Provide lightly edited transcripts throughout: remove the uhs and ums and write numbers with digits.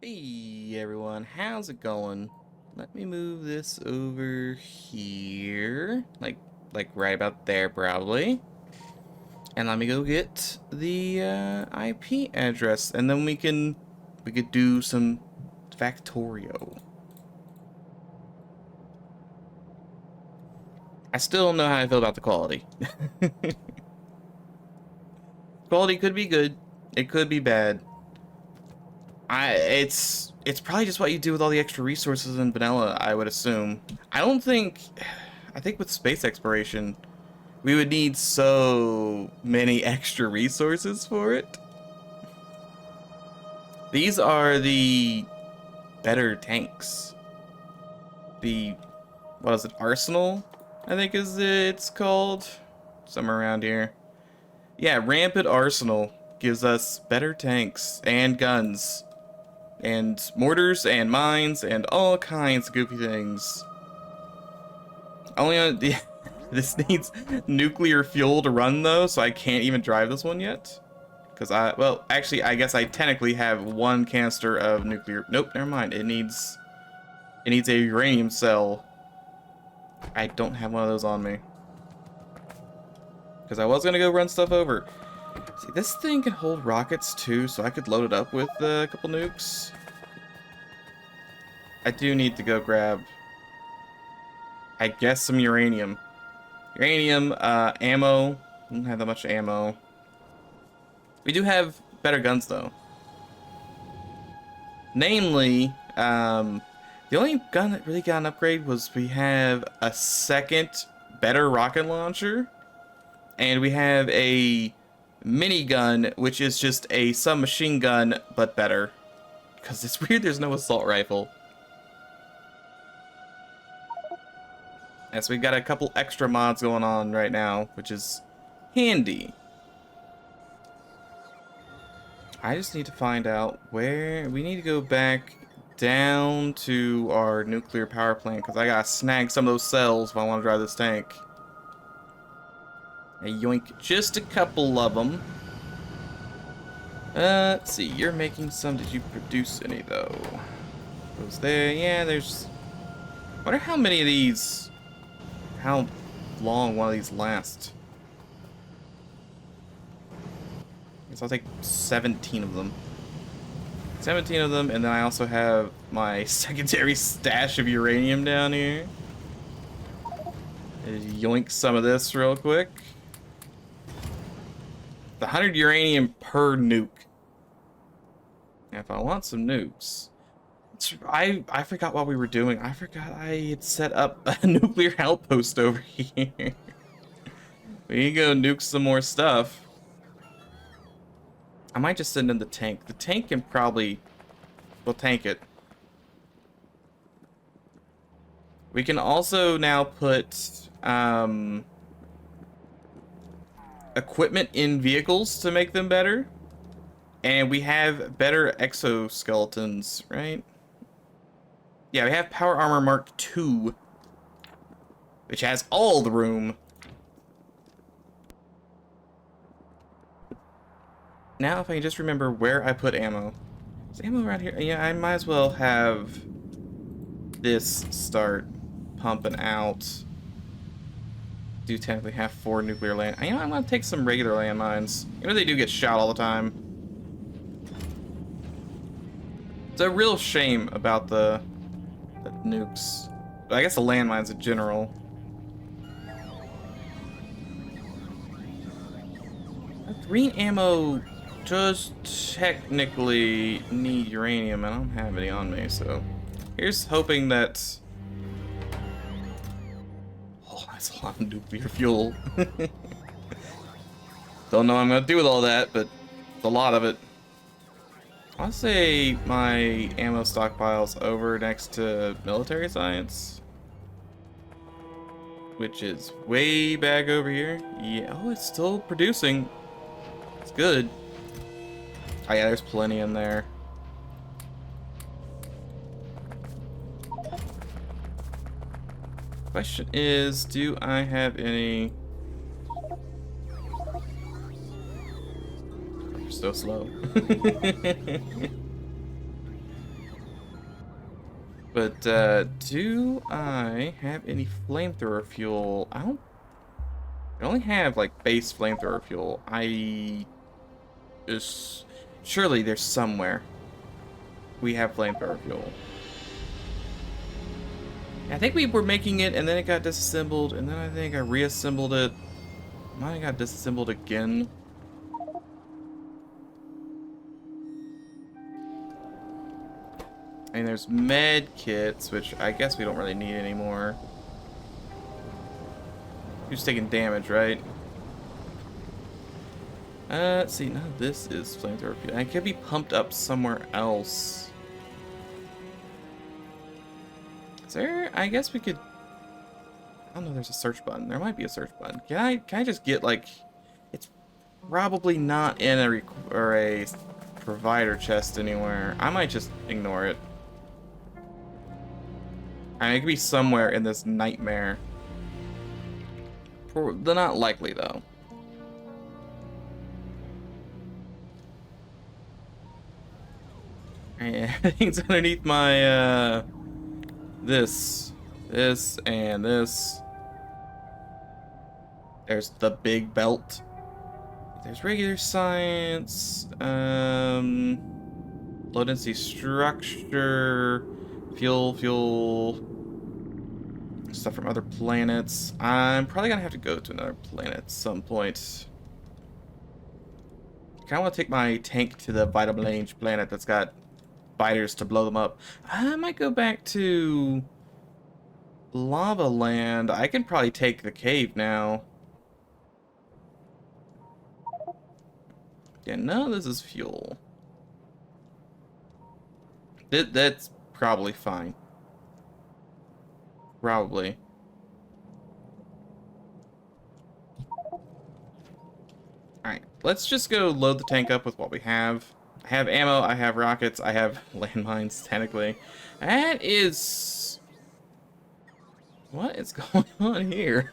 Hey everyone, how's it going? Let me move this over here, like right about there probably. And let me go get the IP address, and then we could do some Factorio. I still don't know how I feel about the quality. Quality could be good, it could be bad. It's probably just what you do with all the extra resources in vanilla, I would assume. I don't think I think with space exploration, we would need so many extra resources for it. These are the better tanks. The, what is it, Arsenal? I think it's called. Somewhere around here. Yeah, Rampant Arsenal gives us better tanks and guns and mortars and mines and all kinds of goofy things. Only on the this needs nuclear fuel to run though, so I can't even drive this one yet. Because well, actually, I guess I technically have one canister of nuclear. Nope, never mind. It needs a uranium cell. I don't have one of those on me. Because I was gonna go run stuff over. See, this thing can hold rockets too, so I could load it up with a couple nukes. I do need to go grab, I guess, some uranium. Uranium, ammo. Don't have that much ammo. We do have better guns though. Namely, the only gun that really got an upgrade was we have a second better rocket launcher, and we have a minigun, which is just a submachine gun, but better. Because it's weird there's no assault rifle. And so we've got a couple extra mods going on right now, which is handy. I just need to find out where we need to go back down to our nuclear power plant because I gotta snag some of those cells if I want to drive this tank. And yoink just a couple of them. Let's see, you're making some. Did you produce any though? Those there, yeah, there's. I wonder how many of these, how long one of these lasts. Guess I'll take 17 of them. 17 of them, and then I also have my secondary stash of uranium down here. Yoink some of this real quick. The 100 uranium per nuke. If I want some nukes. I forgot what we were doing. I forgot I had set up a nuclear outpost over here. We can go nuke some more stuff. I might just send in the tank. The tank can probably... We'll tank it. We can also now put equipment in vehicles to make them better. And we have better exoskeletons, right? Yeah, we have Power Armor Mark II, which has all the room. Now, if I can just remember where I put ammo. Is ammo around here? Yeah, I might as well have this start pumping out. Do technically have 4 nuclear land. You know, I'm gonna take some regular landmines. You know, they do get shot all the time. It's a real shame about the nukes. But I guess the landmines in general. Green ammo does technically need uranium, and I don't have any on me, so here's hoping that. Oh, that's a lot of nuclear fuel. Don't know what I'm gonna do with all that, but it's a lot of it. I'll say my ammo stockpile's over next to military science, which is way back over here. Yeah, oh, it's still producing. It's good. Oh yeah, there's plenty in there. Question is, do I have any... You're so slow. But do I have any flamethrower fuel? I only have like base flamethrower fuel. Surely there's somewhere we have flamethrower fuel. I think we were making it, and then it got disassembled, and then I think I reassembled it. Mine got disassembled again. And there's med kits, which I guess we don't really need anymore. Who's taking damage, right? Let's see, none of this is flamethrower fuel. It could be pumped up somewhere else. Is there? I guess we could. I don't know. There's a search button. There might be a search button. Can I just get like? It's probably not in a provider chest anywhere. I might just ignore it. I mean, it could be somewhere in this nightmare. They're not likely though. Everything's underneath my this, and this. There's the big belt. There's regular science, low density structure, fuel, stuff from other planets. I'm probably gonna have to go to another planet at some point. I kinda wanna take my tank to the vitamin range planet that's got fighters to blow them up. I might go back to Lava Land. I can probably take the cave now. Yeah, none of this is fuel. That's probably fine. Probably. Alright, let's just go load the tank up with what we have. I have ammo, I have rockets, I have landmines, technically. That is... What is going on here?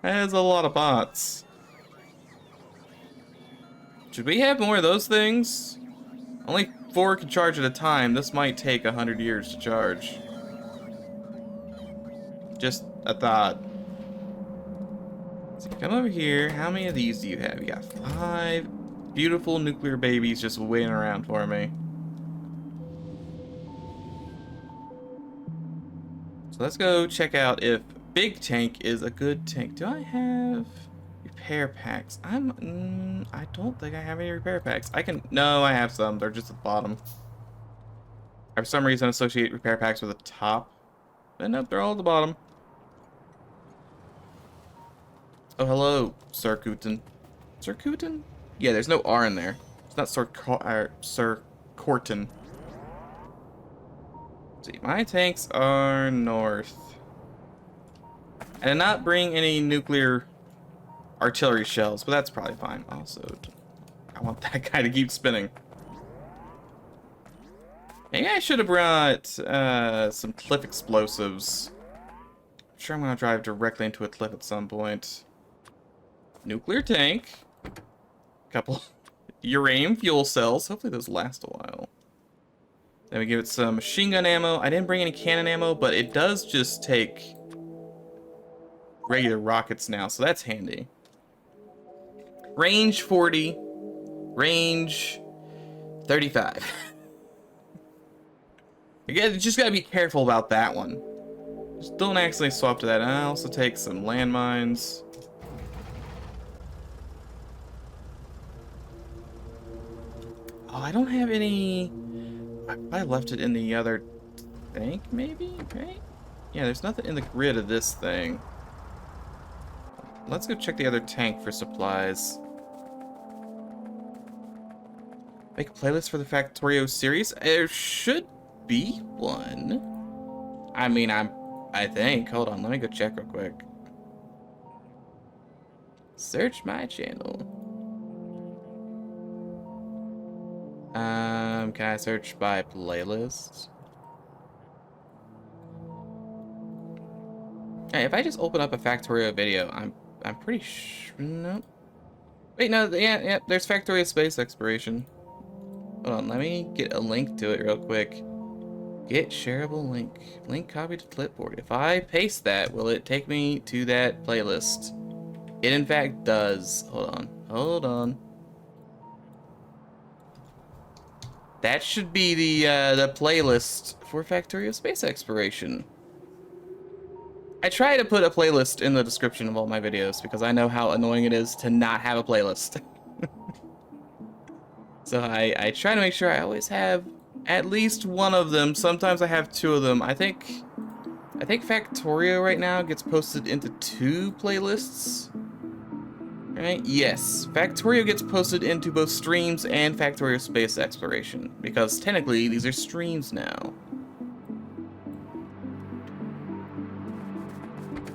That is a lot of bots. Should we have more of those things? Only 4 can charge at a time. This might take 100 years to charge. Just a thought. So come over here. How many of these do you have? You got 5 beautiful nuclear babies just waiting around for me. So let's go check out if Big Tank is a good tank. Do I have repair packs? I don't think I have any repair packs. No, I have some. They're just at the bottom. I, for some reason, associate repair packs with the top. But nope, they're all at the bottom. Oh, hello, Sir Cooten. Sir Cooten? Yeah, there's no R in there. It's not Sir Corton. See, my tanks are north. I did not bring any nuclear artillery shells, but that's probably fine. Also, I want that guy to keep spinning. Maybe I should have brought some cliff explosives. I'm sure I'm going to drive directly into a cliff at some point. Nuclear tank. Couple uranium fuel cells. Hopefully those last a while. Then we give it some machine gun ammo. I didn't bring any cannon ammo, but it does just take regular rockets now, so that's handy. Range 40. Range 35. Again, you just gotta be careful about that one. Just don't accidentally swap to that. I also take some landmines. Oh, I don't have any... I left it in the other tank, maybe? Right? Yeah, there's nothing in the grid of this thing. Let's go check the other tank for supplies. Make a playlist for the Factorio series? There should be one. I mean, I think. Hold on, let me go check real quick. Search my channel. Can I search by playlist? Hey, if I just open up a Factorio video, I'm pretty sure. No. Wait, no. Yeah. There's Factorio space exploration. Hold on, let me get a link to it real quick. Get shareable link. Link copy to clipboard. If I paste that, will it take me to that playlist? It in fact does. Hold on. Hold on. That should be the playlist for Factorio space exploration. I try to put a playlist in the description of all my videos because I know how annoying it is to not have a playlist. So I try to make sure I always have at least one of them. Sometimes I have two of them. I think Factorio right now gets posted into two playlists. Right? Yes. Factorio gets posted into both streams and Factorio space exploration because technically these are streams now.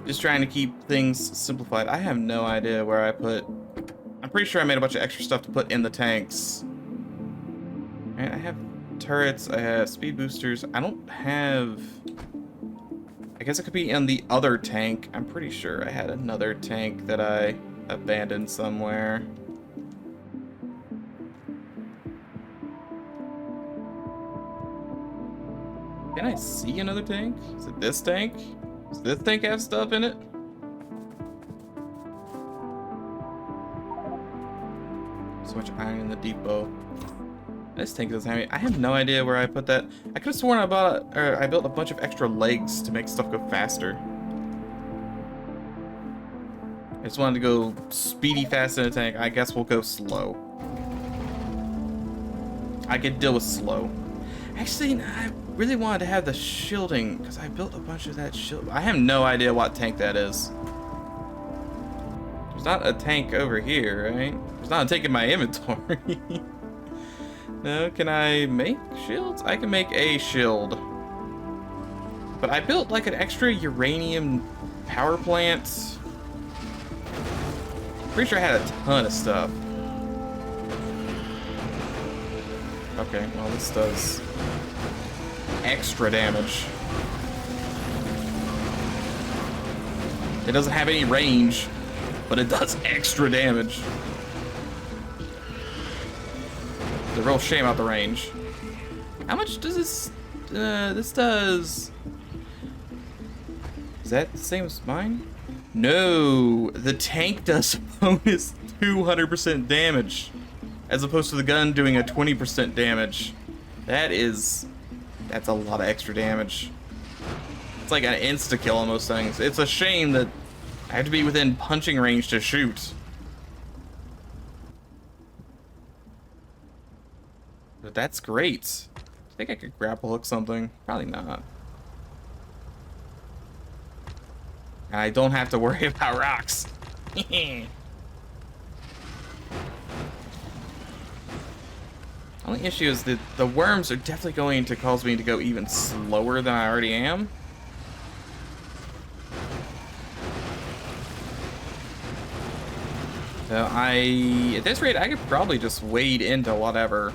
Just trying to keep things simplified. I have no idea where I put... I'm pretty sure I made a bunch of extra stuff to put in the tanks. Right, I have turrets, I have speed boosters. I don't have... I guess it could be in the other tank. I'm pretty sure I had another tank that I abandoned somewhere. Can I see another tank? Is it this tank? Does this tank have stuff in it? So much iron in the depot. This tank doesn't have any. I have no idea where I put that. I could have sworn I built a bunch of extra legs to make stuff go faster. I just wanted to go speedy fast in a tank. I guess we'll go slow. I could deal with slow. Actually, I really wanted to have the shielding because I built a bunch of that shield. I have no idea what tank that is. There's not a tank over here, right? There's not a tank in my inventory. No, can I make shields? I can make a shield. But I built like an extra uranium power plant. Pretty sure I had a ton of stuff. Okay, well this does extra damage. It doesn't have any range, but it does extra damage. It's a real shame about the range. How much does this... this does... Is that the same as mine? No! The tank does bonus 200% damage, as opposed to the gun doing a 20% damage. That's a lot of extra damage. It's like an insta-kill on most things. It's a shame that I have to be within punching range to shoot. But that's great. I think I could grapple hook something. Probably not. I don't have to worry about rocks. Only issue is that the worms are definitely going to cause me to go even slower than I already am. So at this rate, I could probably just wade into whatever.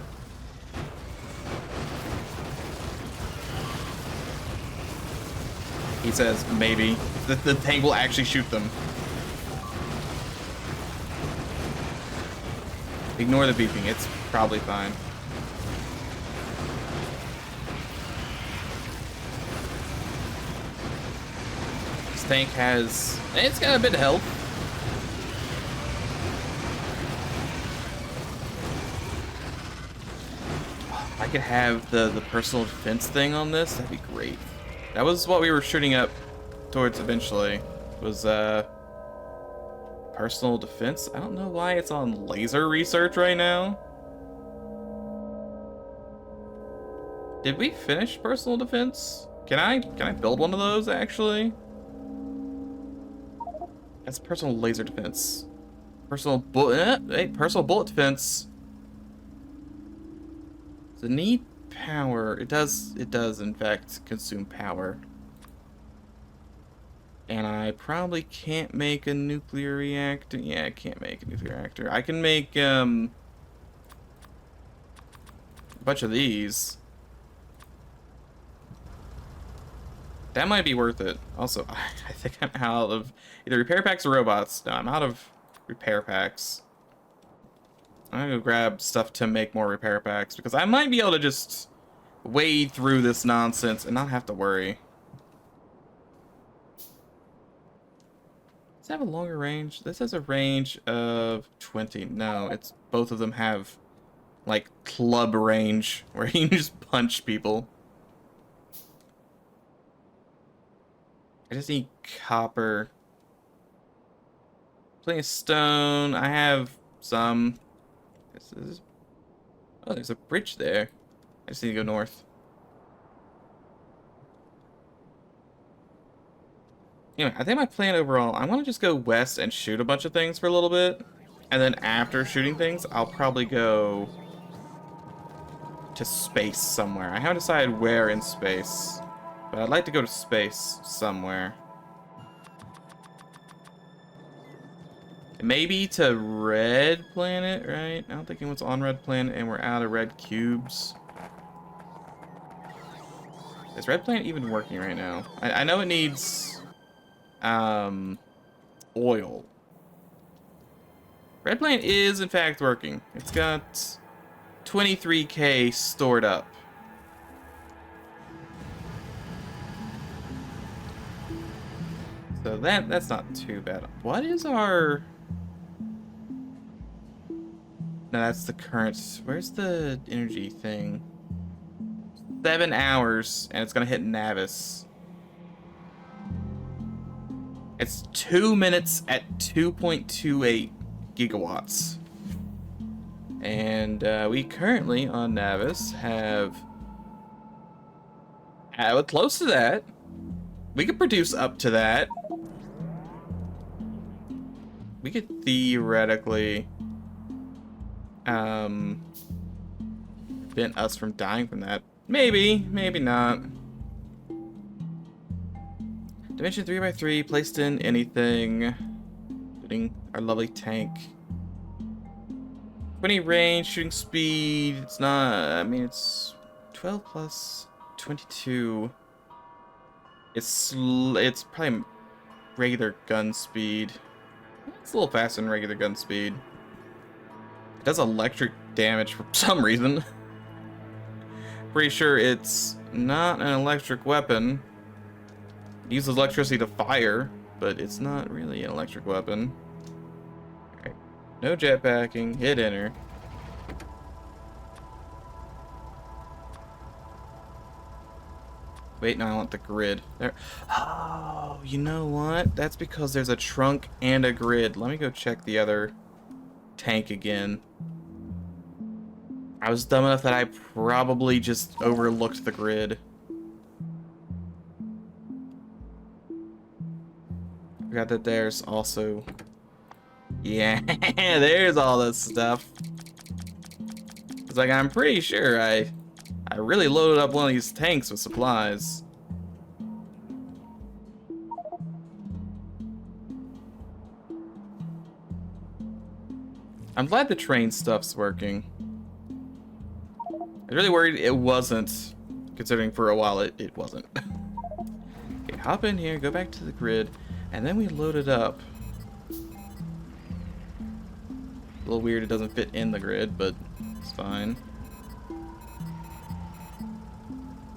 He says maybe. The tank will actually shoot them. Ignore the beeping, it's probably fine. This tank it's got a bit of health. If I could have the personal defense thing on this, that'd be great. That was what we were shooting up towards eventually, was personal defense. I don't know why it's on laser research right now. Did we finish personal defense? Can I build one of those actually? That's personal laser defense. Personal bullet defense. Does it need power? It does in fact consume power. And I probably can't make a nuclear reactor. Yeah, I can't make a nuclear reactor. I can make a bunch of these. That might be worth it. Also, I think I'm out of either repair packs or robots. No, I'm out of repair packs. I'm gonna go grab stuff to make more repair packs because I might be able to just wade through this nonsense and not have to worry. Does it have a longer range? This has a range of 20. No, it's both of them have like club range where you can just punch people. I just need copper. Plenty of stone. I have some. This is. Oh, there's a bridge there. I just need to go north. Anyway, I think my plan overall, I want to just go west and shoot a bunch of things for a little bit. And then after shooting things, I'll probably go to space somewhere. I haven't decided where in space, but I'd like to go to space somewhere. Maybe to Red Planet, right? I don't think anyone's on Red Planet, and we're out of red cubes. Is Red Planet even working right now? I know it needs oil. Red Planet is in fact working. It's got 23k stored up. So that's not too bad. What is our... No, that's the current. Where's the energy thing? 7 hours, and it's gonna hit Navis. It's 2 minutes at 2.28 gigawatts. And we currently on Navis have close to that. We could produce up to that. We could theoretically prevent us from dying from that. Maybe, maybe not. Dimension 3x3, placed in anything. Including our lovely tank. 20 range, shooting speed. It's not, I mean, it's 12 plus 22. It's probably regular gun speed. It's a little faster than regular gun speed. It does electric damage for some reason. Pretty sure it's not an electric weapon. It uses electricity to fire, but it's not really an electric weapon. Alright. No jetpacking. Hit enter. Wait, no, I want the grid. There. Oh, you know what? That's because there's a trunk and a grid. Let me go check the other tank again. I was dumb enough that I probably just overlooked the grid. Forgot that there's also... Yeah, there's all this stuff. It's like, I'm pretty sure I really loaded up one of these tanks with supplies. I'm glad the train stuff's working. I was really worried it wasn't, considering for a while it wasn't. Okay, hop in here, go back to the grid, and then we load it up. A little weird it doesn't fit in the grid, but it's fine.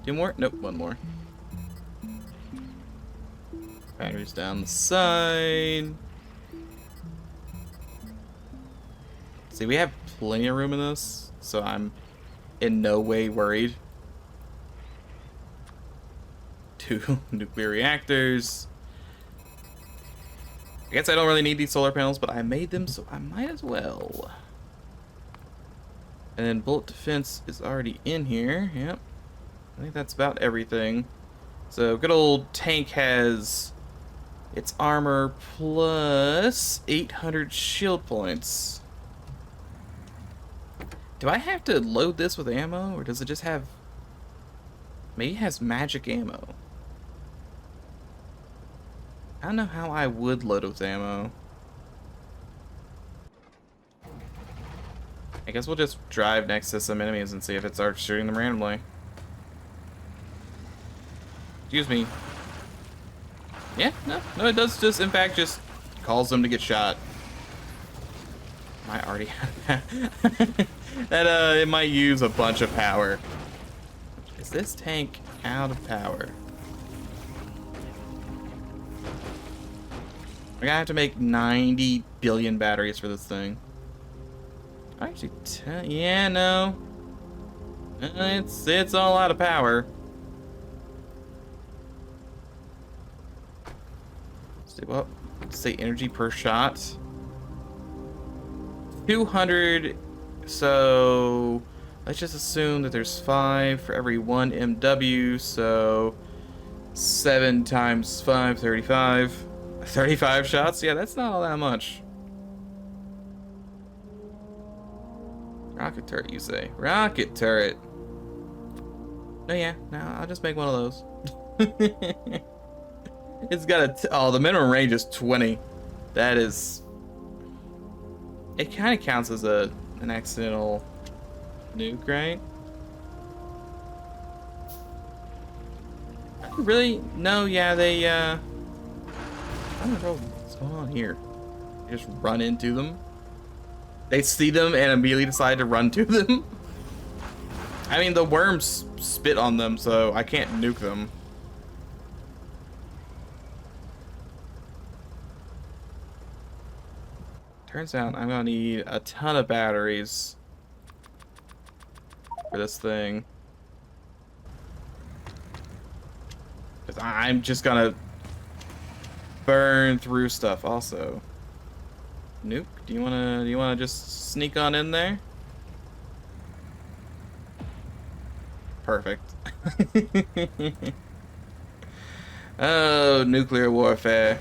2 more? Nope, 1 more. Batteries down the side. See, we have plenty of room in this, so I'm in no way worried. 2 nuclear reactors. I guess I don't really need these solar panels, but I made them, so I might as well. And then bullet defense is already in here. Yep. I think that's about everything. So good old tank has its armor plus 800 shield points. Do I have to load this with ammo, or does it just have... Maybe it has magic ammo. I don't know how I would load it with ammo. I guess we'll just drive next to some enemies and see if it starts shooting them randomly. Excuse me. Yeah, no, it does just, in fact, just calls them to get shot. I already have that. That, it might use a bunch of power. Is this tank out of power? We're gonna have to make 90 billion batteries for this thing. Actually, yeah, no. It's all out of power. Let's see, well, say energy per shot. 200, so let's just assume that there's 5 for every 1 MW, so 7 times 5, 35. 35 shots? Yeah, that's not all that much. Rocket turret, you say? Rocket turret. Oh yeah, no, I'll just make one of those. It's got oh, the minimum range is 20. That is... It kind of counts as an accidental nuke, right? Really? No, yeah, they, I don't know what's going on here. You just run into them. They see them and immediately decide to run to them. I mean, the worms spit on them, so I can't nuke them. Turns out I'm gonna need a ton of batteries for this thing. Because I'm just gonna burn through stuff also. Nuke, do you wanna just sneak on in there? Perfect. Oh, nuclear warfare.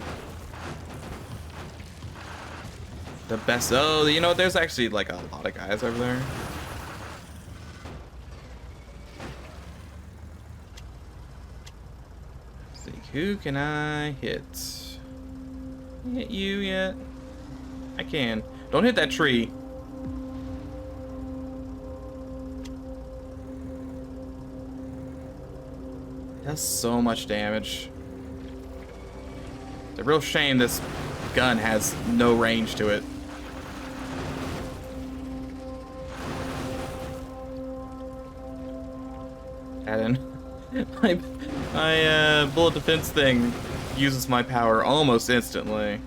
The best. Oh, you know, there's actually like a lot of guys over there. Let's see, who can I hit? Can I hit you yet? I can. Don't hit that tree. It does so much damage. It's a real shame this gun has no range to it. And my bullet defense thing uses my power almost instantly.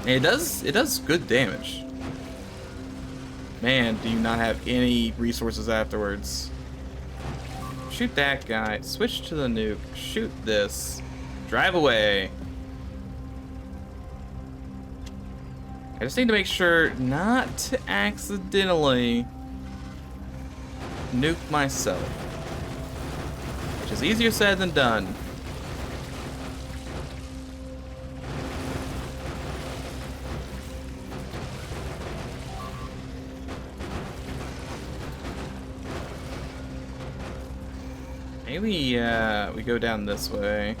It does good damage. Man, do you not have any resources afterwards. Shoot that guy. Switch to the nuke. Shoot this. Drive away. I just need to make sure not to accidentally nuke myself. Which is easier said than done. Maybe we go down this way.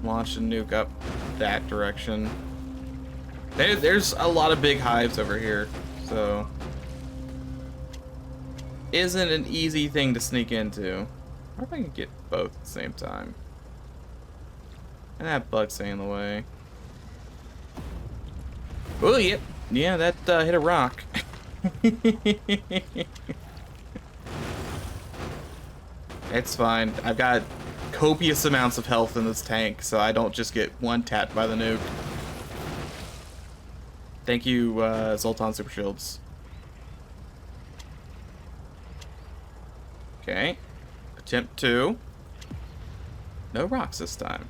Launch a nuke up that direction. There's a lot of big hives over here, so isn't an easy thing to sneak into. I wonder if I can get both at the same time. And that bug stay in the way. Oh, yep. Yeah, that hit a rock. It's fine. I've got copious amounts of health in this tank, so I don't just get one tapped by the nuke. Thank you, Zoltan Super Shields. Okay. Attempt 2. No rocks this time.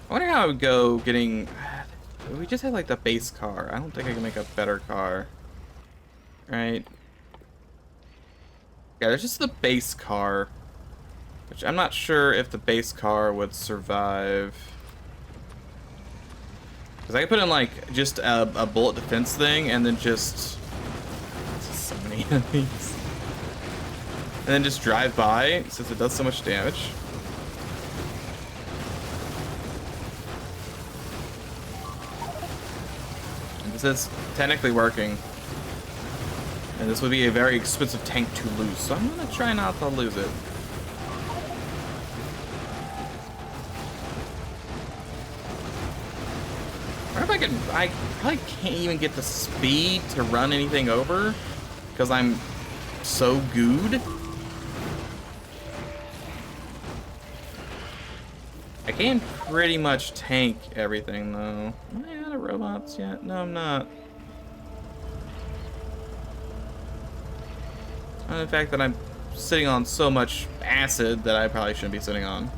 I wonder how I would go getting... We just had like the base car. I don't think I can make a better car. Right? Yeah, there's just the base car. Which I'm not sure if the base car would survive. Because I could put in like just a bullet defense thing and then just so many enemies. And then just drive by since it does so much damage. And this is technically working. And this would be a very expensive tank to lose. So I'm gonna try not to lose it. I probably can't even get the speed to run anything over because I'm so good. I can pretty much tank everything though. Am I out of robots yet? No, I'm not. And the fact that I'm sitting on so much acid that I probably shouldn't be sitting on.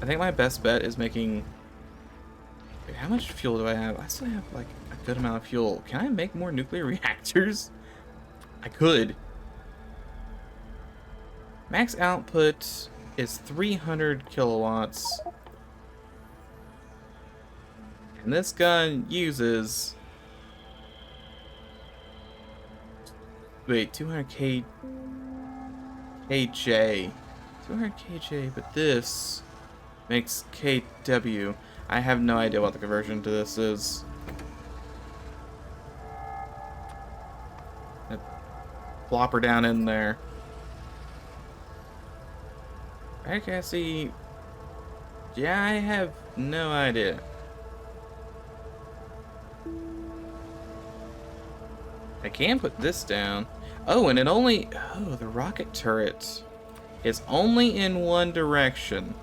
I think my best bet is making... Wait, how much fuel do I have? I still have like a good amount of fuel. Can I make more nuclear reactors? I could. Max output is 300 kilowatts. And this gun uses... Wait, 200 kJ. 200 kJ, but this makes kW. I have no idea what the conversion to this is. Plop her down in there. I can see. Yeah, I have no idea. I can put this down. Oh, and it only... Oh, the rocket turret is only in one direction.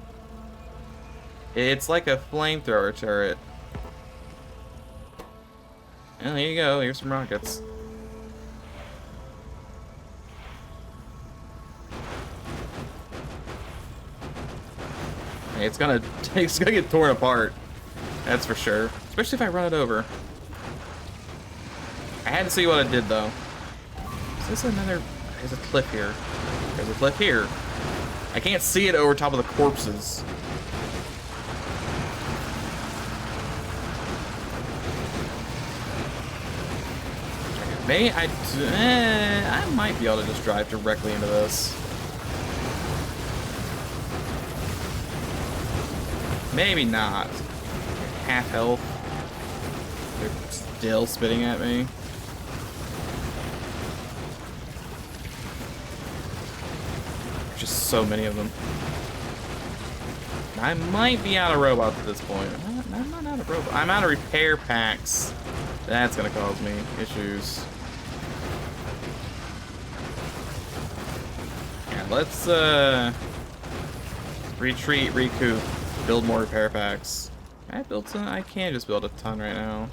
It's like a flamethrower turret. And there you go. Here's some rockets. Hey, it's gonna get torn apart. That's for sure. Especially if I run it over. I had to see what it did though. Is this another... There's a cliff here. There's a cliff here. I can't see it over top of the corpses. Maybe I might be able to just drive directly into this. Maybe not. Half health. They're still spitting at me. Just so many of them. I might be out of robots at this point. I'm not out of robots. I'm out of repair packs. That's gonna cause me issues. Yeah, let's retreat, recoup, build more repair packs. I can just build a ton right now.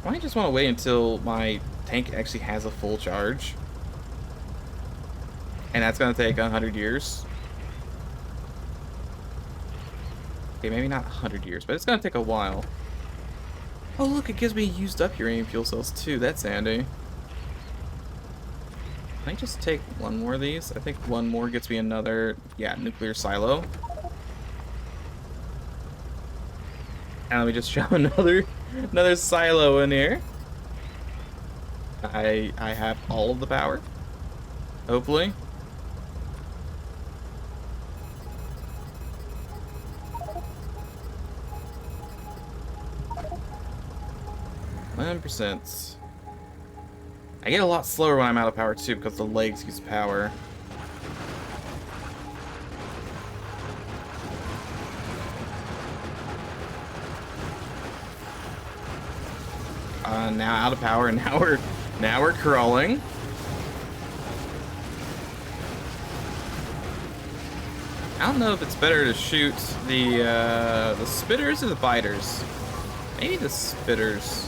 I just want to wait until my tank actually has a full charge. And that's going to take 100 years. Okay, maybe not 100 years, but it's going to take a while. Oh, look, it gives me used up uranium fuel cells too. That's handy. Can I just take one more of these? I think one more gets me another, yeah, nuclear silo. And let me just shove another silo in here. I have all of the power. Hopefully. %. I get a lot slower when I'm out of power too because the legs use power. Now out of power, and now we're crawling. I don't know if it's better to shoot the spitters or the biters. Maybe the spitters.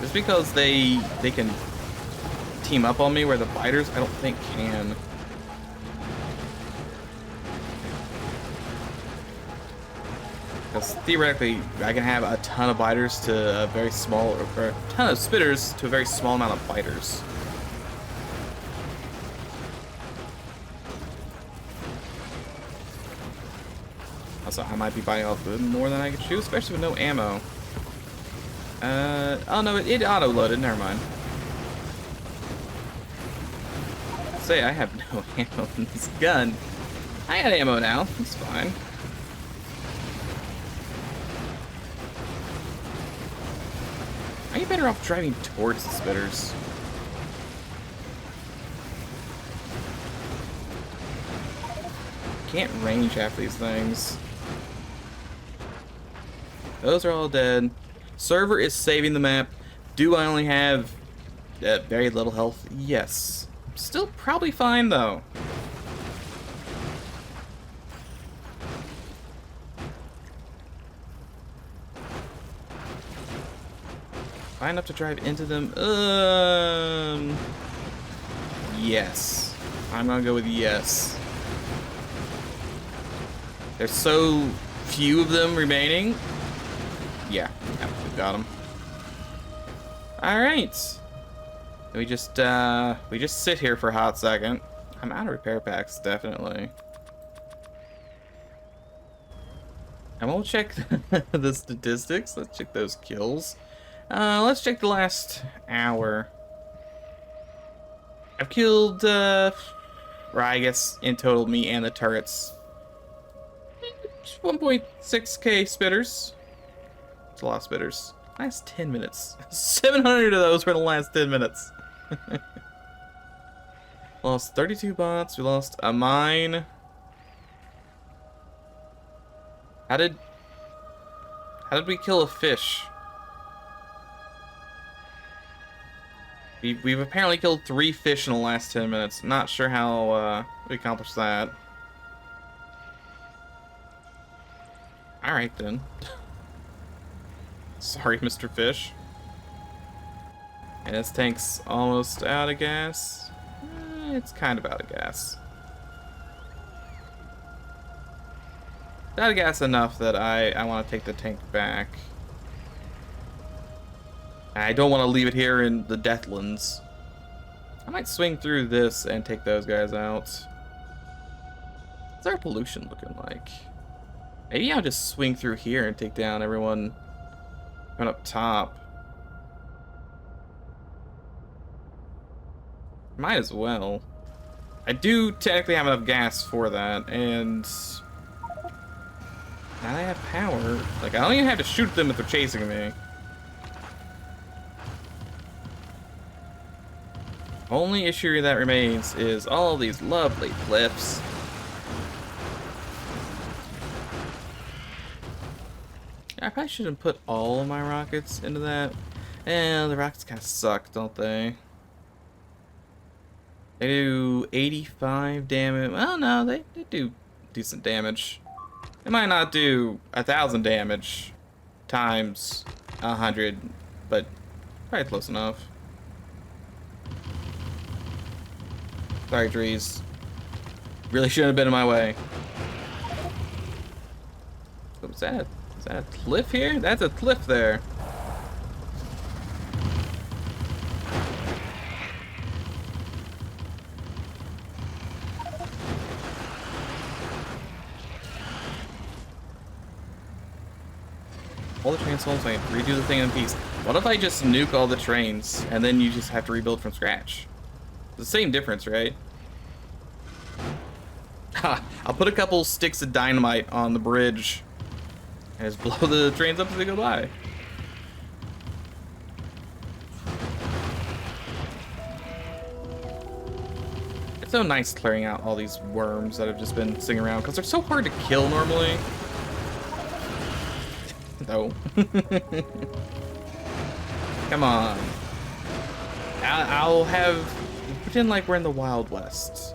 Just because they can team up on me, where the biters I don't think can. Because theoretically, I can have a ton of biters to a very small, or a ton of spitters to a very small amount of biters. Also, I might be biting off more than I can shoot, especially with no ammo. Oh no, it auto-loaded, never mind. Say, I have no ammo in this gun. I got ammo now. It's fine. Are you better off driving towards the spitters? Can't range half these things. Those are all dead. Server is saving the map. Do I only have very little health? Yes. Still probably fine though. Fine enough to drive into them. Yes. I'm gonna go with yes. There's so few of them remaining. Yeah, we got them. All right. We just sit here for a hot second. I'm out of repair packs, definitely. And we'll check the statistics. Let's check those kills. Let's check the last hour. I've killed, or I guess in total, me and the turrets, 1.6k spitters. It's a lot of spitters. Last 10 minutes. 700 of those were in the last 10 minutes. Lost 32 bots. We lost a mine. How did we kill a fish? We've apparently killed 3 fish in the last 10 minutes. Not sure how we accomplished that. Alright then. Sorry, Mr. Fish. And this tank's almost out of gas. It's kind of out of gas. It's out of gas enough that I want to take the tank back. I don't want to leave it here in the Deathlands. I might swing through this and take those guys out. What's our pollution looking like? Maybe I'll just swing through here and take down everyone up top. Might as well. I do technically have enough gas for that, and now I have power. Like, I don't even have to shoot them if they're chasing me. Only issue that remains is all these lovely cliffs. I probably shouldn't put all of my rockets into that. And the rockets kind of suck, don't they? They do 85 damage. Well, no, they do decent damage. They might not do 1,000 damage times 100, but probably close enough. Sorry, trees. Really shouldn't have been in my way. What was that? Is that a cliff here? That's a cliff there. All the trains sold, so I can redo the thing in peace. What if I just nuke all the trains and then you just have to rebuild from scratch? The same difference, right? Ha! I'll put a couple sticks of dynamite on the bridge and just blow the trains up as they go by. It's so nice clearing out all these worms that have just been sitting around because they're so hard to kill normally. No. Come on. I'll have... Pretend like we're in the Wild West.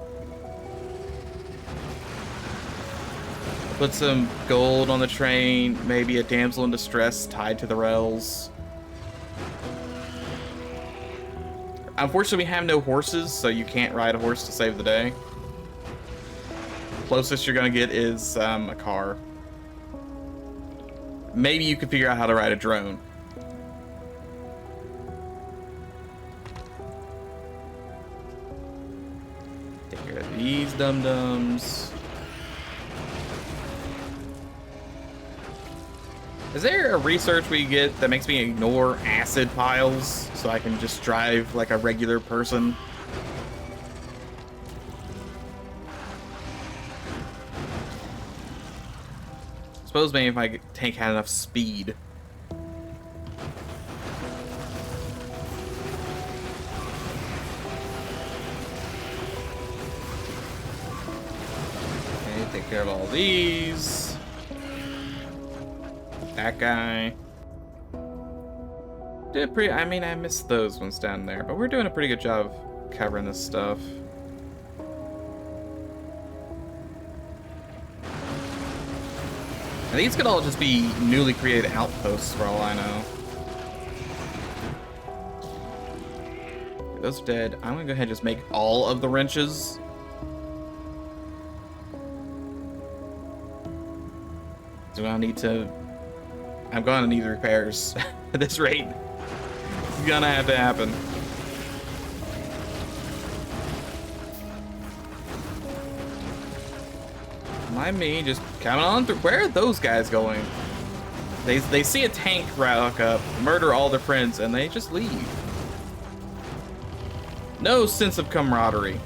Put some gold on the train, maybe a damsel in distress tied to the rails. Unfortunately, we have no horses, so you can't ride a horse to save the day. Closest you're gonna get is a car. Maybe you could figure out how to ride a drone. Take care of these dum-dums. Is there a research we get that makes me ignore acid piles so I can just drive like a regular person? Suppose maybe if my tank had enough speed. Okay, take care of all these. That guy. Did pretty. I mean, I missed those ones down there, but we're doing a pretty good job of covering this stuff. And these could all just be newly created outposts for all I know. Those are dead. I'm gonna go ahead and just make all of the wrenches. Do I need to? I'm gonna need repairs at this rate. It's gonna have to happen. Mind me, just coming on through. Where are those guys going? They see a tank rock up, murder all their friends, and they just leave. No sense of camaraderie.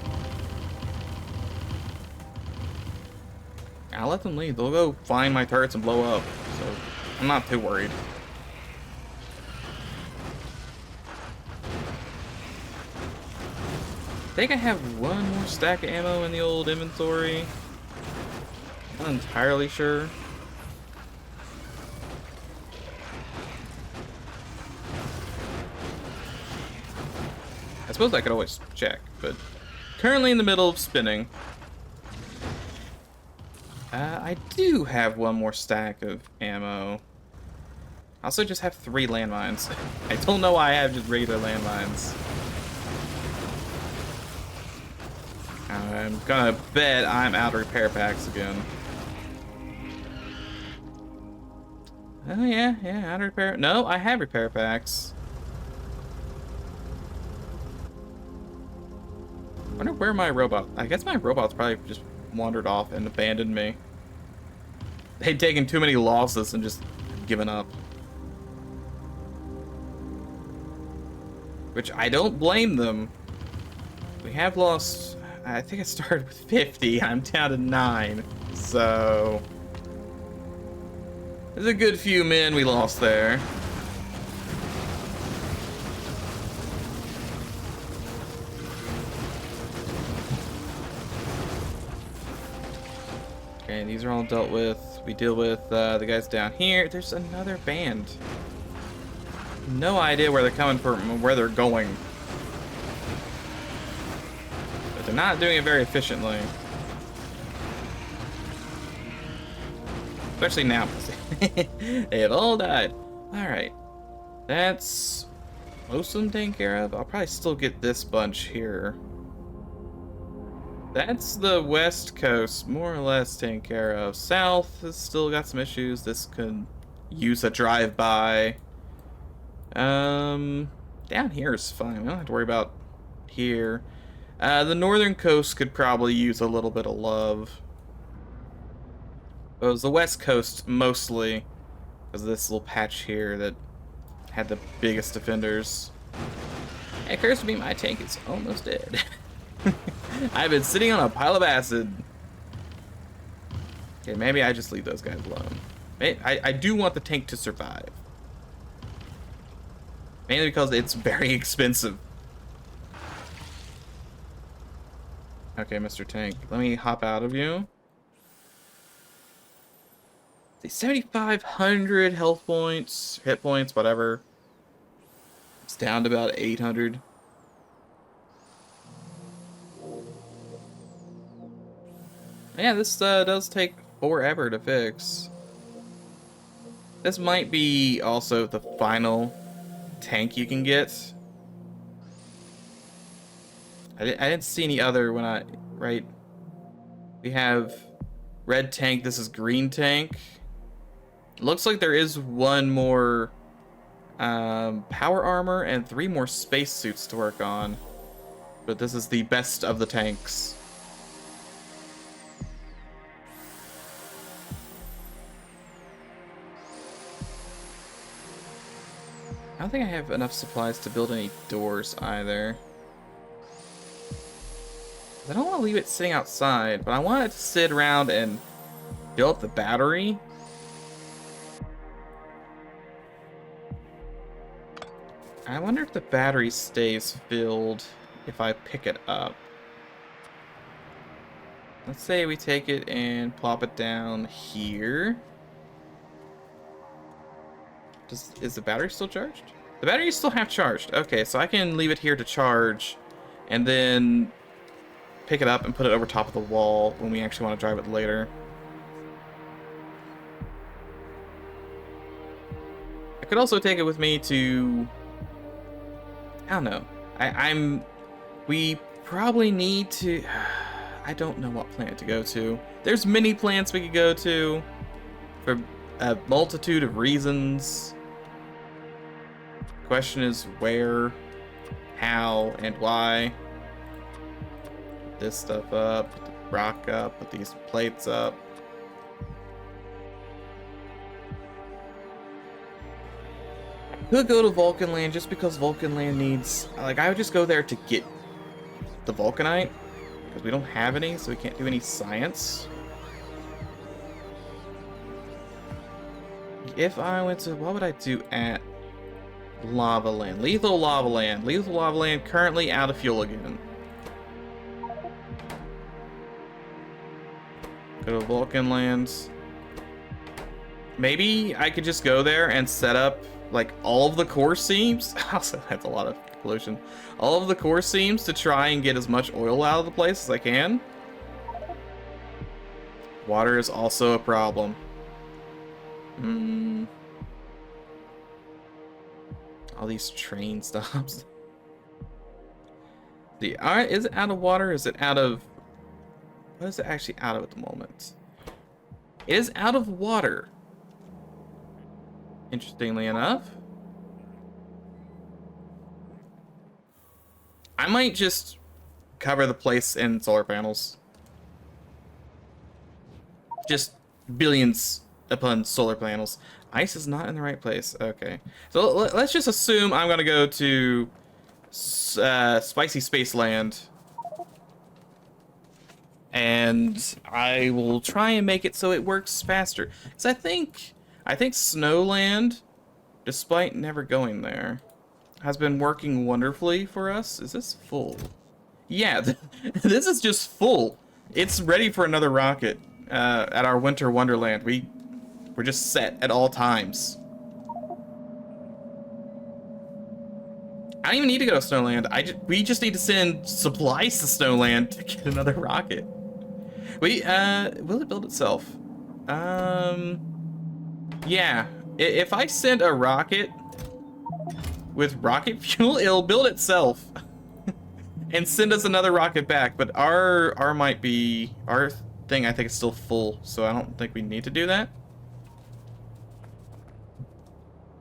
I'll let them leave. They'll go find my turrets and blow up. So I'm not too worried. I think I have one more stack of ammo in the old inventory. Not entirely sure. I suppose I could always check, but currently in the middle of spinning. I do have one more stack of ammo. I also just have 3 landmines. I don't know why I have just regular landmines. I'm gonna bet I'm out of repair packs again. Oh yeah, out of repair. No, I have repair packs. I wonder where my robot. I guess my robot's probably just wandered off and abandoned me. They'd taken too many losses and just given up. Which I don't blame them. We have lost. I think I started with 50. I'm down to 9. So there's a good few men we lost there. Okay, these are all dealt with. We deal with the guys down here. There's another band. No idea where they're coming from or where they're going. But they're not doing it very efficiently. Especially now. They have all died. Alright. That's most of them taken care of. I'll probably still get this bunch here. That's the west coast, more or less taken care of. South has still got some issues. This could use a drive-by. Down here is fine. We don't have to worry about here. The northern coast could probably use a little bit of love. It was the west coast mostly, because of this little patch here that had the biggest defenders. Hey, it occurs to me my tank is almost dead. I've been sitting on a pile of acid. Okay, maybe I just leave those guys alone. I do want the tank to survive. Mainly because it's very expensive. Okay, Mr. Tank, let me hop out of you. 7,500 health points, hit points, whatever. It's down to about 800. Yeah, this does take forever to fix. This might be also the final tank you can get. I didn't see any other when right? We have red tank, this is green tank. Looks like there is one more power armor and 3 more space suits to work on. But this is the best of the tanks. I don't think I have enough supplies to build any doors either. I don't want to leave it sitting outside, but I want it to sit around and build up the battery. I wonder if the battery stays filled if I pick it up. Let's say we take it and plop it down here. Is the battery still charged? The battery is still half charged. Okay, so I can leave it here to charge and then pick it up and put it over top of the wall when we actually want to drive it later. I could also take it with me to... I don't know. We probably need to... I don't know what planet to go to. There's many planets we could go to for a multitude of reasons. Question is where, how, and why. Put this stuff up, put the rock up, put these plates up. Could go to Vulcan Land just because Vulcan Land needs... Like, I would just go there to get the Vulcanite, because we don't have any, so we can't do any science. If I went to... What would I do at Lava Land? Lethal Lava Land. Lethal Lava Land currently out of fuel again. Go to Vulcan Lands. Maybe I could just go there and set up like all of the core seams. Also, that's a lot of pollution. All of the core seams to try and get as much oil out of the place as I can. Water is also a problem. All these train stops. Is it out of water? Is it out of... What is it actually out of at the moment? It is out of water. Interestingly enough. I might just cover the place in solar panels. Just billions upon solar panels. Ice is not in the right place. Okay. So let's just assume I'm going to go to Spicy Space Land. And I will try and make it so it works faster. Because I think Snowland, despite never going there, has been working wonderfully for us. Is this full? Yeah, this is just full. It's ready for another rocket at our Winter Wonderland. We're just set at all times. I don't even need to go to Snowland. We just need to send supplies to Snowland to get another rocket. Will it build itself? Yeah, if I send a rocket with rocket fuel, it'll build itself and send us another rocket back. But our thing I think is still full, so I don't think we need to do that.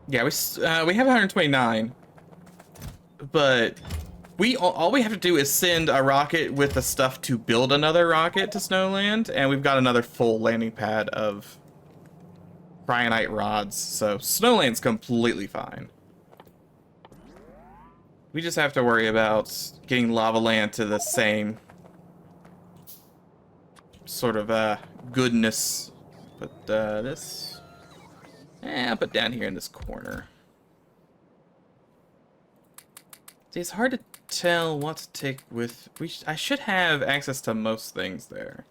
Yeah, we have 129, but all we have to do is send a rocket with the stuff to build another rocket to Snowland, and we've got another full landing pad of cryonite rods, so Snowland's completely fine. We just have to worry about getting Lava Land to the same sort of goodness. Put this, I'll put down here in this corner. See, it's hard to tell what to take with. I should have access to most things there.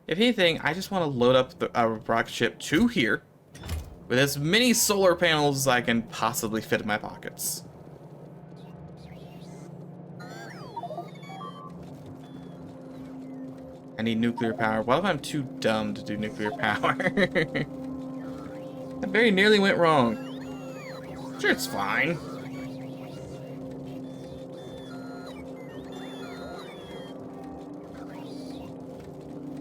If anything, I just want to load up our rocket ship to here with as many solar panels as I can possibly fit in my pockets. I need nuclear power. What if I'm too dumb to do nuclear power? That very nearly went wrong. Sure, it's fine.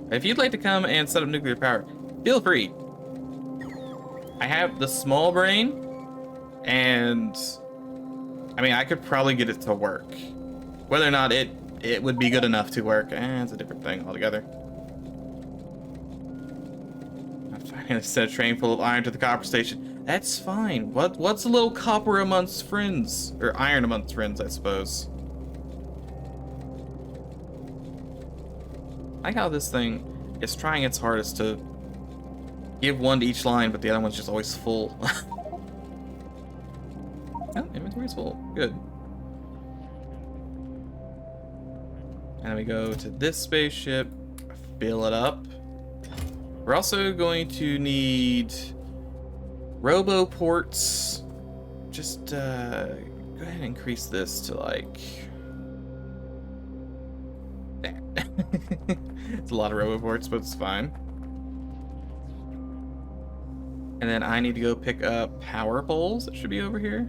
If you'd like to come and set up nuclear power, feel free. I have the small brain, and I mean, I could probably get it to work. Whether or not it would be good enough to work, it's a different thing altogether. I'm trying to send a train full of iron to the copper station. That's fine. What's a little copper amongst friends? Or iron amongst friends, I suppose. I like how this thing is trying its hardest to give one to each line, but the other one's just always full. Oh, inventory's full. Good. And then we go to this spaceship, fill it up. We're also going to need roboports. Just go ahead and increase this to like there. It's a lot of roboports, but it's fine. And then I need to go pick up power poles. That should be over here.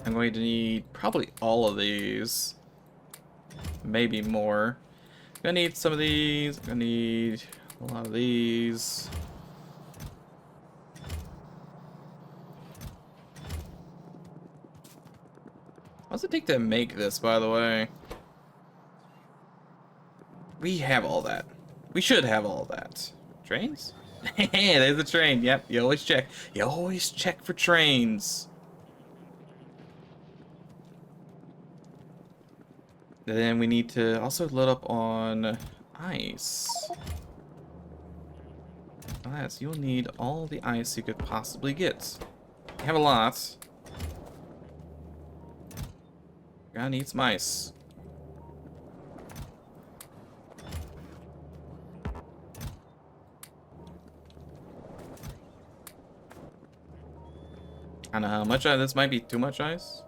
I'm going to need probably all of these. Maybe more. I'm gonna need some of these. I'm gonna need a lot of these. How does it take to make this, by the way? We have all that. We should have all that. Trains? Hey, there's the train. Yep, you always check. You always check for trains. And then we need to also load up on ice. Yes, you'll need all the ice you could possibly get. You have a lot. Gotta need some ice. I don't know how much this might be too much ice.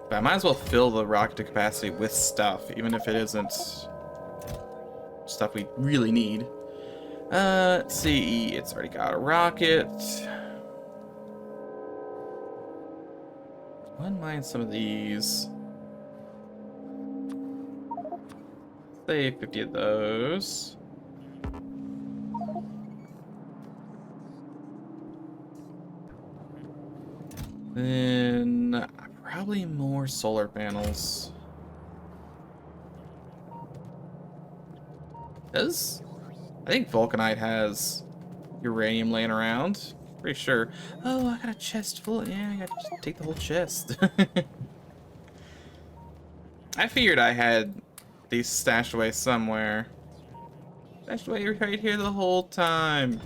But I might as well fill the rocket to capacity with stuff, even if it isn't stuff we really need. Let's see, it's already got a rocket. Wouldn't mind some of these. Say 50 of those. Then probably more solar panels. I think vulcanite has uranium laying around. Pretty sure. Oh, I got a chest full. Yeah, I got to take the whole chest. I figured I had these stashed away somewhere. Stashed away right here the whole time.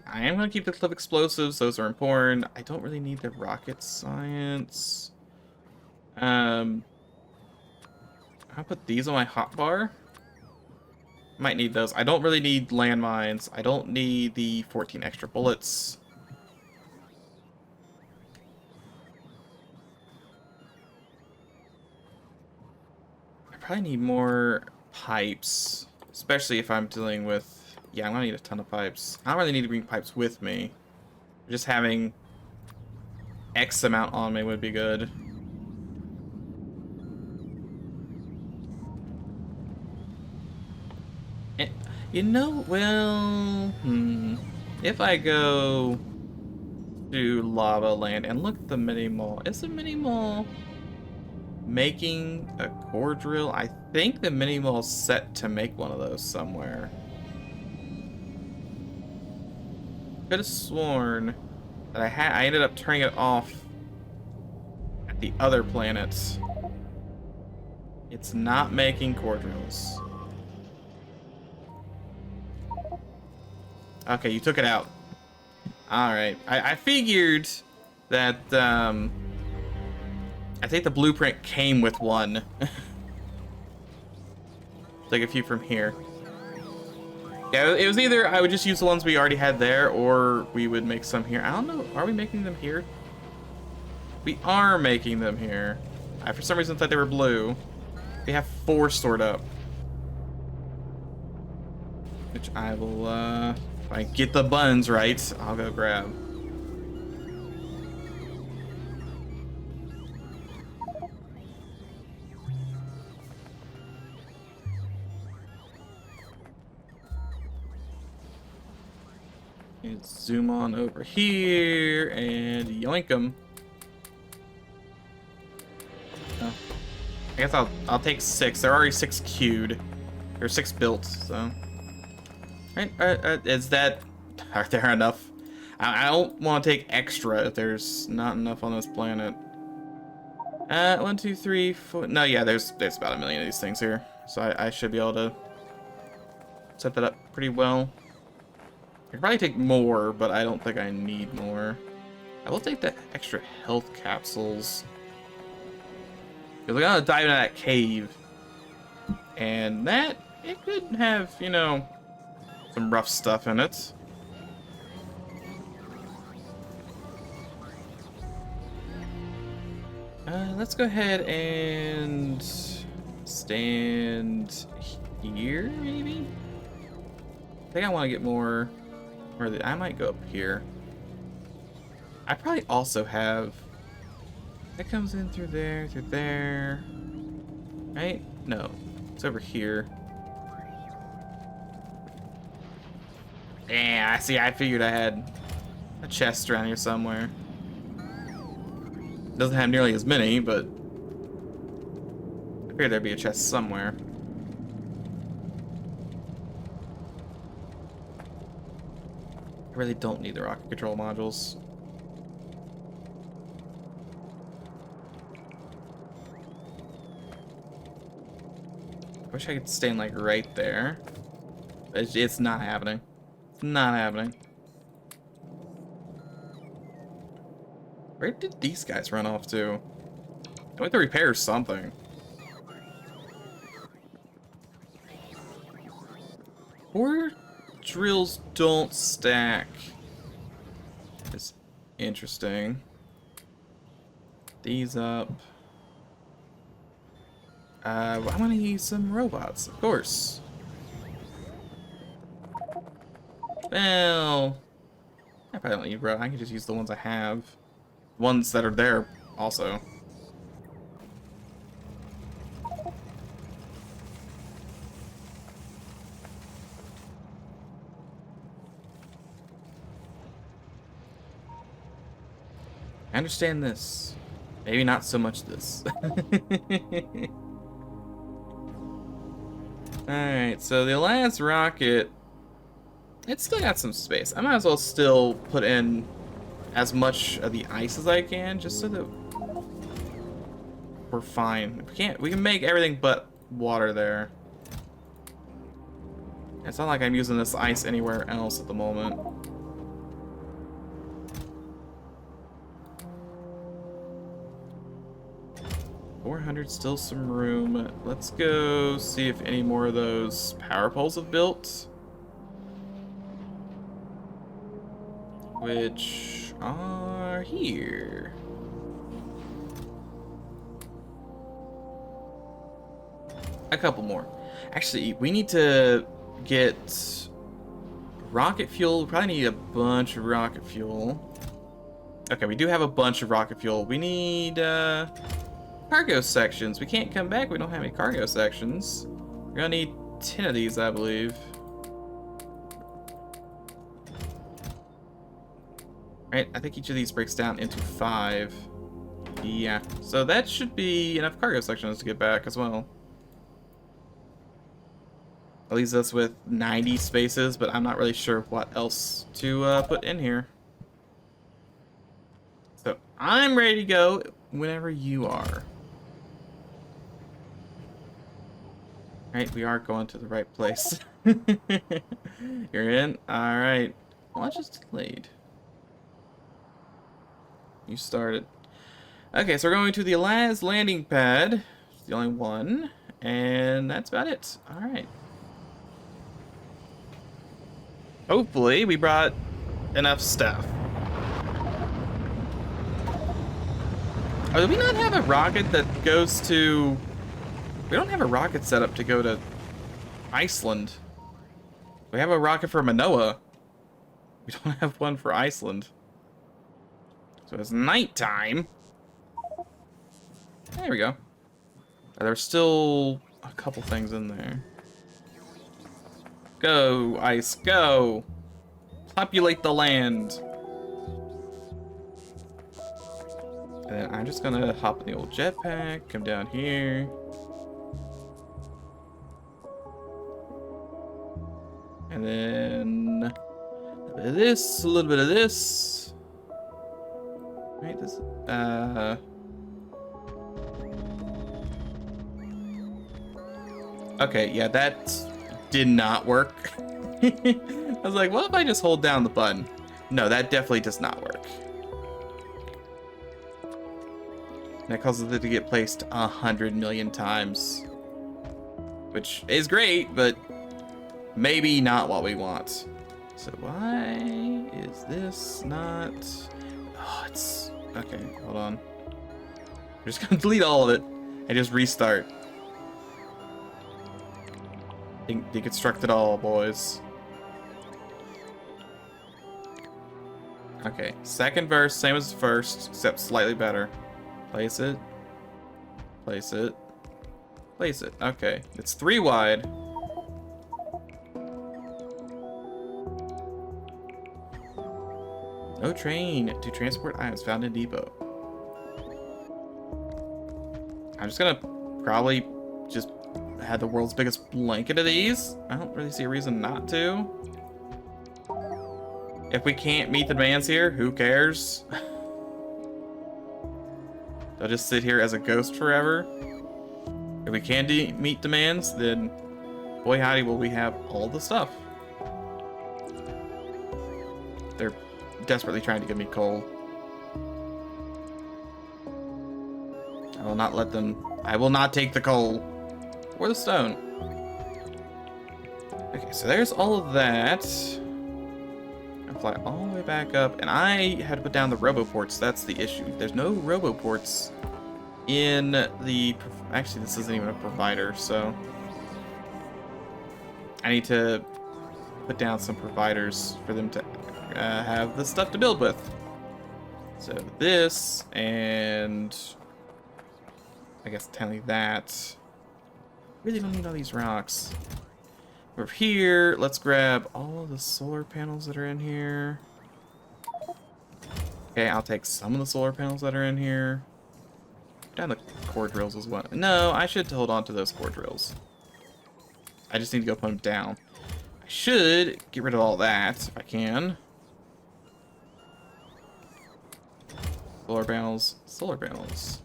I am going to keep the clip explosives. Those are important. I don't really need the rocket science. I'll put these on my hotbar. Might need those. I don't really need landmines. I don't need the 14 extra bullets. I probably need more pipes. Especially if I'm dealing with... Yeah, I'm gonna need a ton of pipes. I don't really need to bring pipes with me. Just having X amount on me would be good. And, you know, well... If I go to Lava Land and look at the mini-mall. Is the mini-mall making a core drill? I think the mini-mall's set to make one of those somewhere. Could have sworn that I ended up turning it off at the other planets. It's not making core drills. Okay, you took it out. Alright. I figured that I think the blueprint came with one. Take a few from here. Yeah, it was either I would just use the ones we already had there, or we would make some here. I don't know. Are we making them here? We are making them here. I, for some reason, thought they were blue. We have 4 stored up. Which I will, if I get the buns right, I'll go grab. And zoom on over here and yoink them. Oh. I guess I'll take 6. There are already 6 queued. There are 6 built, so. Right? Is that? Are there enough? I don't want to take extra if there's not enough on this planet. 1, 2, 3, 4. No, yeah, there's about a million of these things here, so I should be able to set that up pretty well. I could probably take more, but I don't think I need more. I will take the extra health capsules. Because we're gonna dive into that cave. And that, it could have, you know, some rough stuff in it. Let's go ahead and stand here, maybe? I think I want to get more, I might go up here. I probably also have, that comes in through there, right? No, it's over here. Yeah, I see, I figured I had a chest around here somewhere. Doesn't have nearly as many, but I figured there'd be a chest somewhere. I really don't need the rocket control modules. I wish I could stand like right there. It's not happening. It's not happening. Where did these guys run off to? I have to repair something. Or drills don't stack. It's interesting. These up. I want to use some robots, of course. Well, I probably don't need robots. I can just use the ones I have. Ones that are there, also. I understand this. Maybe not so much this. Alright, so the last rocket, it's still got some space. I might as well still put in as much of the ice as I can, just so that we're fine. We can make everything but water there. It's not like I'm using this ice anywhere else at the moment. $400, still some room. Let's go see if any more of those power poles have built. Which are here. A couple more. Actually, we need to get rocket fuel. We probably need a bunch of rocket fuel. Okay, we do have a bunch of rocket fuel. We need cargo sections. We can't come back. We don't have any cargo sections. We're gonna need 10 of these, I believe. Right, I think each of these breaks down into 5. Yeah, so that should be enough cargo sections to get back as well. That leaves us with 90 spaces, but I'm not really sure what else to put in here. So I'm ready to go whenever you are. Right, we are going to the right place. You're in? Alright. Launch is delayed. You started. Okay, so we're going to the last landing pad. It's the only one. And that's about it. Alright. Hopefully, we brought enough stuff. Oh, do we not have a rocket that goes to... We don't have a rocket set up to go to Iceland. We have a rocket for Manoa. We don't have one for Iceland. So it's nighttime. There we go. There's still a couple things in there. Go, ice, go! Populate the land. And then I'm just gonna hop in the old jetpack, come down here. And then a bit of this, a little bit of this. Right, this, Okay, yeah, that did not work. I was like, what if I just hold down the button? No, that definitely does not work. That causes it to get placed 100 million times. Which is great, but maybe not what we want. So why is this not... Oh, it's... Okay, hold on. We're just gonna delete all of it and just restart. Deconstruct it all, boys. Okay, second verse, same as the first, except slightly better. Place it. Place it. Place it. Okay, it's 3 wide. No train to transport items found in depot. I'm just gonna probably just have the world's biggest blanket of these. I don't really see a reason not to. If we can't meet the demands here, who cares? I'll just sit here as a ghost forever. If we can meet demands, then boy howdy will we have all the stuff. They're desperately trying to give me coal. I will not let them... I will not take the coal. Or the stone. Okay, so there's all of that. I'll fly all the way back up. And I had to put down the roboports. That's the issue. There's no roboports in the... Actually, this isn't even a provider, so... I need to put down some providers for them to have the stuff to build with. So this, and... I guess technically that. Really don't need all these rocks. Over here, let's grab all of the solar panels that are in here. Okay, I'll take some of the solar panels that are in here. Down the core drills as well. No, I should hold on to those core drills. I just need to go put them down. I should get rid of all that if I can. Solar panels, solar panels.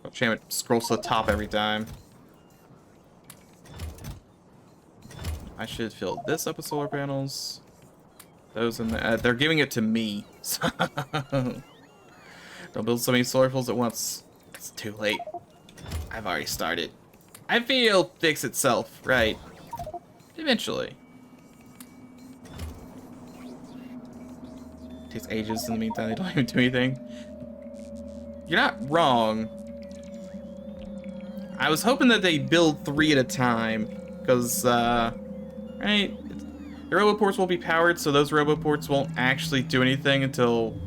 Oh, shame it scrolls to the top every time. I should fill this up with solar panels. Those in the, they're giving it to me. So don't build so many solar panels at once. It's too late. I've already started. I feel it'll fix itself, right? Eventually. It takes ages in the meantime, they don't even do anything. You're not wrong. I was hoping that they build 3 at a time, because, right? The roboports will be powered, so those roboports won't actually do anything until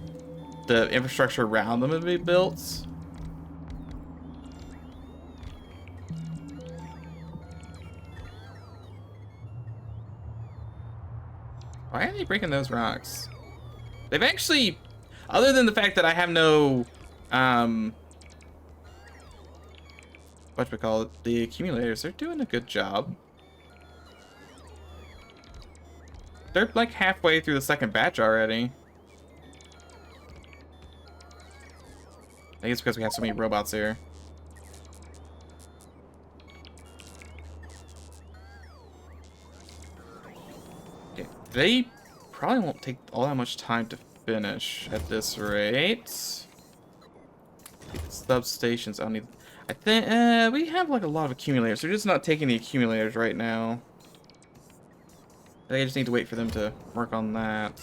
the infrastructure around them will be built. Why are they breaking those rocks? They've actually, other than the fact that I have no, whatchamacallit, the accumulators, they're doing a good job. They're like halfway through the second batch already. I think it's because we have so many robots here. Okay, they probably won't take all that much time to finish at this rate. Substations, I don't need... I think, we have like a lot of accumulators. They're just not taking the accumulators right now. I think I just need to wait for them to work on that.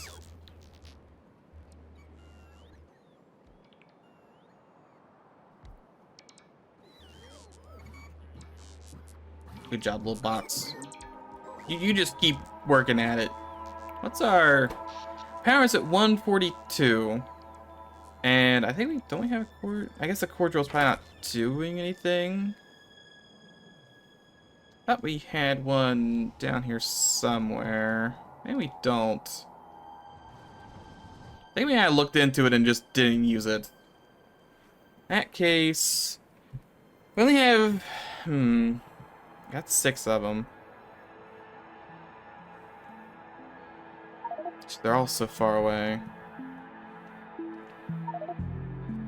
Good job, little bots. You just keep working at it. What's our... Power is at 142. And I think we... Don't we have a core... I guess the core drill's probably not doing anything. Thought we had one down here somewhere. Maybe we don't. I think we had looked into it and just didn't use it. In that case... We only have... Got 6 of them. They're all so far away.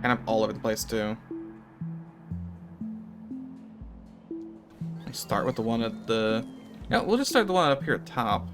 Kind of all over the place, too. Start with the one at the... Yeah, we'll just start the one up here at top.